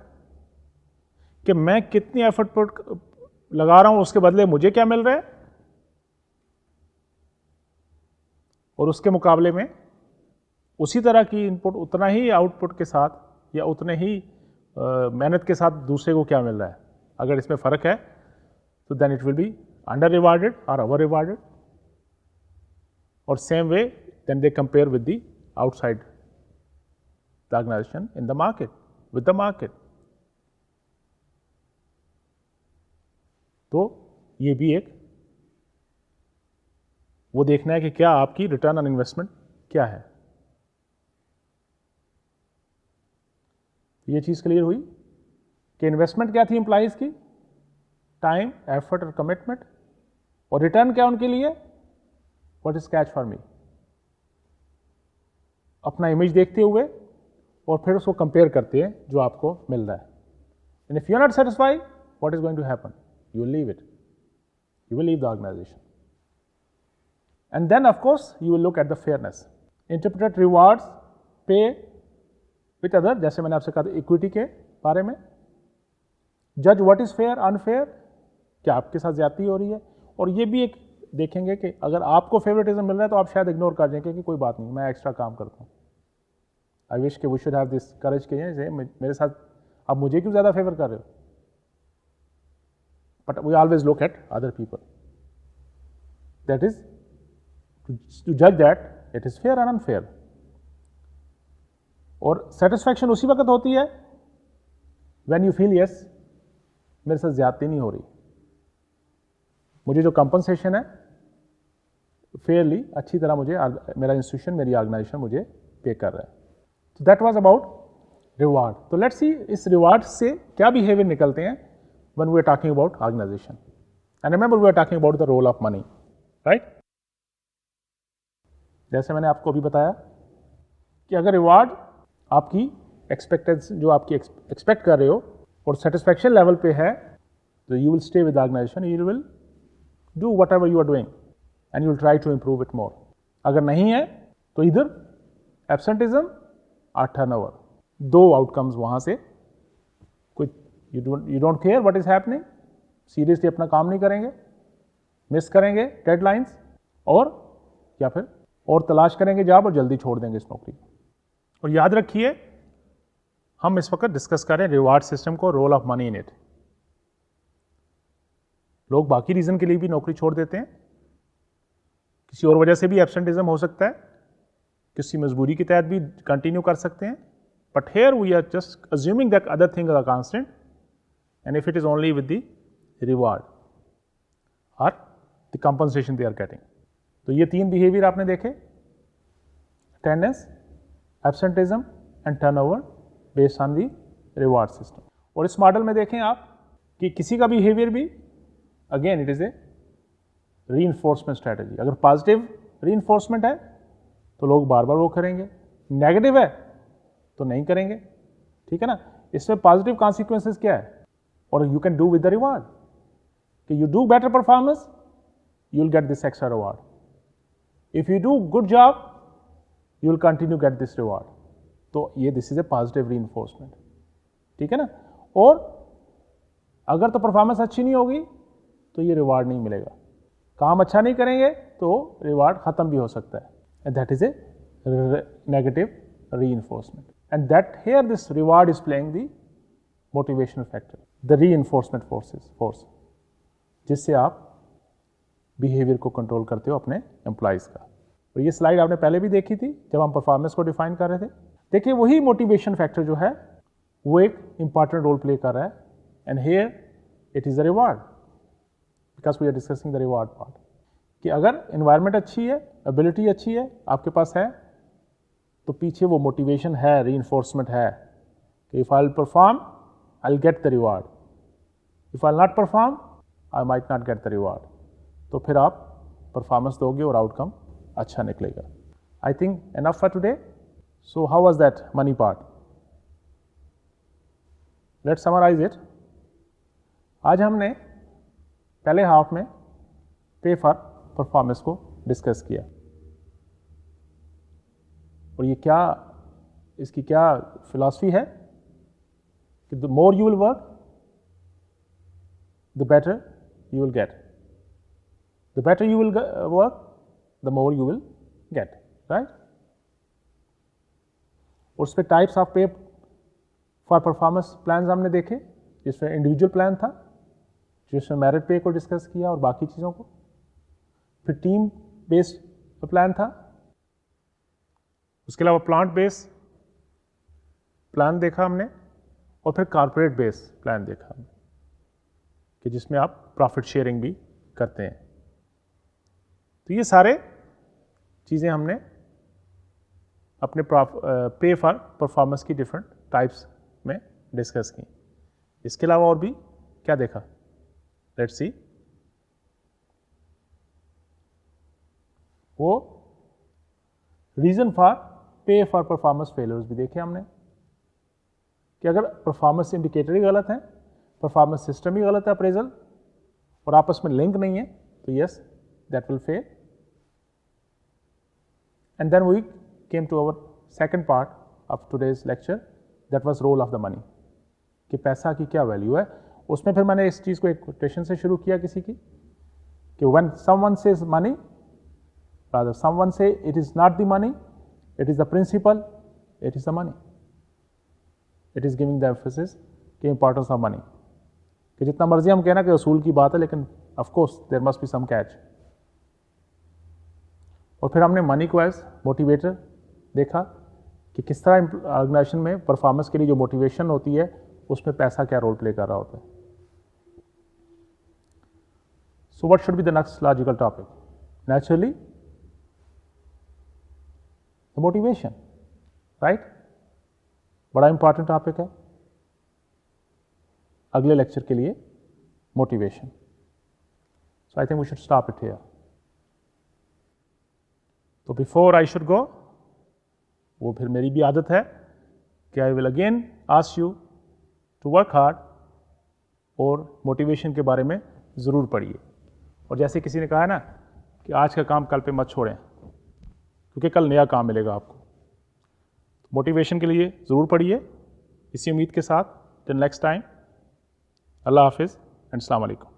कि मैं कितनी एफर्ट लगा रहा हूं, उसके बदले मुझे क्या मिल रहा है, और उसके मुकाबले में उसी तरह की इनपुट, उतना ही आउटपुट के साथ या उतने ही मेहनत के साथ दूसरे को क्या मिल रहा है. अगर इसमें फर्क है तो then it will be under rewarded और ओवर रिवार्डेड. और same way then they compare with the outside the organisation in the market, with the market. तो ये भी एक वो देखना है कि क्या आपकी रिटर्न ऑन इन्वेस्टमेंट क्या है. ये चीज क्लियर हुई कि इन्वेस्टमेंट क्या थी एम्प्लॉइज की, टाइम, एफर्ट और कमिटमेंट, और रिटर्न क्या उनके लिए, what is catch for me. अपना इमेज देखते हुए और फिर उसको कंपेयर करते हैं जो आपको मिल रहा है. And if you are not satisfied, what is going to happen, you will leave it, you will leave the organisation. And then of course you will look at the fairness, interpret rewards, pay with other, जैसे मैंने आपसे कहा था इक्विटी के बारे में, जज व्हाट इज़ फेयर, अनफेयर, क्या आपके साथ ज्यादती हो रही है। और ये भी एक देखेंगे कि अगर आपको फेवरेटिज्म मिल रहा है तो आप शायद इग्नोर कर दें कि कोई बात नहीं, मैं एक्स्ट्रा काम करता हूँ। आई विश कि वी शुड हैव दिस करेज के ये मेरे साथ आप मुझे क्यों ज़्यादा फेवर कर रहे हो, but we always look at other people, that is to जज that it is fair and unfair. और सेटिस्फैक्शन उसी वक्त होती है व्हेन यू फील यस मेरे साथ ज्यादती नहीं हो रही, मुझे जो कंपनसेशन है फेयरली अच्छी तरह मुझे मेरा इंस्टीट्यूशन, मेरी ऑर्गेनाइजेशन मुझे पे कर रहा है। तो दैट वाज अबाउट रिवार्ड। तो लेट्स सी इस रिवार्ड से क्या बिहेवियर निकलते हैं when we are talking about organisation. And remember we are talking about the role of money, right. जैसे मैंने आपको अभी बताया कि अगर रिवार्ड आपकी एक्सपेक्टेंसी जो आपकी एक्सपेक्ट कर रहे हो और सेटिस्फैक्शन लेवल पे है तो you will stay with organisation, you will do whatever you are doing and you will try to improve it more. अगर नहीं है तो इधर एब्सेंटिज्म और टर्नओवर, दो आउटकम्स वहां से। कोई you don't care what is happening, seriously अपना काम नहीं करेंगे, मिस करेंगे डेडलाइंस, और या फिर और तलाश करेंगे जॉब और जल्दी छोड़ देंगे इस नौकरी को। और याद रखिए हम इस वक्त डिस्कस करें रिवार्ड सिस्टम को, role of money in it. लोग बाकी रीजन के लिए भी नौकरी छोड़ देते हैं, किसी और वजह से भी एब्सेंटिज्म हो सकता है, किसी मजबूरी के तहत भी कंटिन्यू कर सकते हैं, but here we are just assuming that other things are constant and if it is only with the reward और the compensation they are getting. तो ये तीन बिहेवियर आपने देखे, attendance, absenteeism and turnover based on the reward system. और इस मॉडल में देखें आप कि किसी का बिहेवियर भी again it is A reinforcement strategy. अगर पॉजिटिव रीइंफोर्समेंट है तो लोग बार बार वो करेंगे, नेगेटिव है तो नहीं करेंगे, ठीक है ना। इसमें पॉजिटिव कॉन्सिक्वेंसेस क्या है, और you can do with the reward कि you do better performance you will get this extra reward, if you do good job you will continue get this reward. तो ये this is a positive reinforcement, ठीक है ना। और अगर तो परफॉर्मेंस अच्छी नहीं होगी तो ये रिवार्ड नहीं मिलेगा, काम अच्छा नहीं करेंगे तो रिवार्ड खत्म भी हो सकता है, and that is A negative reinforcement. And that here this reward is playing the motivational factor, the reinforcement force, जिससे आप बिहेवियर को कंट्रोल करते हो अपने एम्प्लॉइज का। और ये स्लाइड आपने पहले भी देखी थी जब हम परफॉर्मेंस को डिफाइन कर रहे थे। देखिए वही मोटिवेशन फैक्टर जो है वो एक इंपॉर्टेंट रोल प्ले कर रहा है, and here it is the reward because we are discussing the reward part. कि अगर एनवायरनमेंट अच्छी है, एबिलिटी अच्छी है, आपके पास है, तो पीछे वो मोटिवेशन है, रीइंफोर्समेंट है कि if I will perform I will get the reward, if I will not perform I might not get the reward. तो फिर आप परफॉर्मेंस दोगे और आउटकम अच्छा निकलेगा। I think enough for today. So how was that money part? Let's summarise it. आज हमने पहले हाफ में पे फॉर परफॉर्मेंस को डिस्कस किया, और ये क्या, इसकी क्या फिलॉसफी है कि the more you will work the better you will get, the better you will work the more you will gate, right. और उस पर टाइप्स ऑफ पे फॉर परफॉर्मेंस प्लान हमने देखे, जिसमें इंडिविजुअल प्लान था, जिसमें मेरिट पे को डिस्कस किया और बाकी चीज़ों को, फिर टीम बेस्ड प्लान था, उसके अलावा प्लांट बेस्ड प्लान देखा हमने, और फिर कॉर्पोरेट बेस्ड प्लान देखा हमने कि जिसमें आप प्रॉफिट शेयरिंग भी करते हैं। तो ये सारे चीज़ें हमने अपने पे फॉर परफॉर्मेंस की डिफरेंट टाइप्स में डिस्कस की। इसके अलावा और भी क्या देखा, लेट्स सी। वो reason for pay for performance failures भी देखे हमने कि अगर परफॉर्मेंस इंडिकेटर ही गलत है, परफॉर्मेंस सिस्टम ही गलत है, अप्रेजल, और आपस में लिंक नहीं है, तो yes that will fail. And then we came to our second part of today's lecture, that was role of the money, कि पैसा की क्या वैल्यू है उसमें फिर मैंने इस चीज़ को एक क्वेश्चन से शुरू किया किसी की कि when someone says money, rather someone से it is not the money, it is the principle, it is the money. It is giving the emphasis कि इंपॉर्टेंस ऑफ मनी, कि जितना मर्जी हम कहना कि असूल की बात है, लेकिन of course there must be some catch. और फिर हमने मनी को एज मोटिवेटर देखा कि किस तरह ऑर्गेनाइजेशन में परफॉर्मेंस के लिए जो मोटिवेशन होती है उसमें पैसा क्या रोल प्ले कर रहा होता है। So what should be the next logical topic? Naturally the motivation, right? बड़ा इंपॉर्टेंट टॉपिक है अगले लेक्चर के लिए, motivation. So I think we should stop it here. तो बिफोर आई शुड गो, वो फिर मेरी भी आदत है कि I will again ask you to work hard और मोटिवेशन के बारे में ज़रूर पढ़िए। और जैसे किसी ने कहा है ना कि आज का काम कल पे मत छोड़ें, क्योंकि कल नया काम मिलेगा आपको। मोटिवेशन के लिए ज़रूर पढ़िए। इसी उम्मीद के साथ टिल नेक्स्ट टाइम, अल्लाह हाफिज़ एंड अस्सलाम वालेकुम।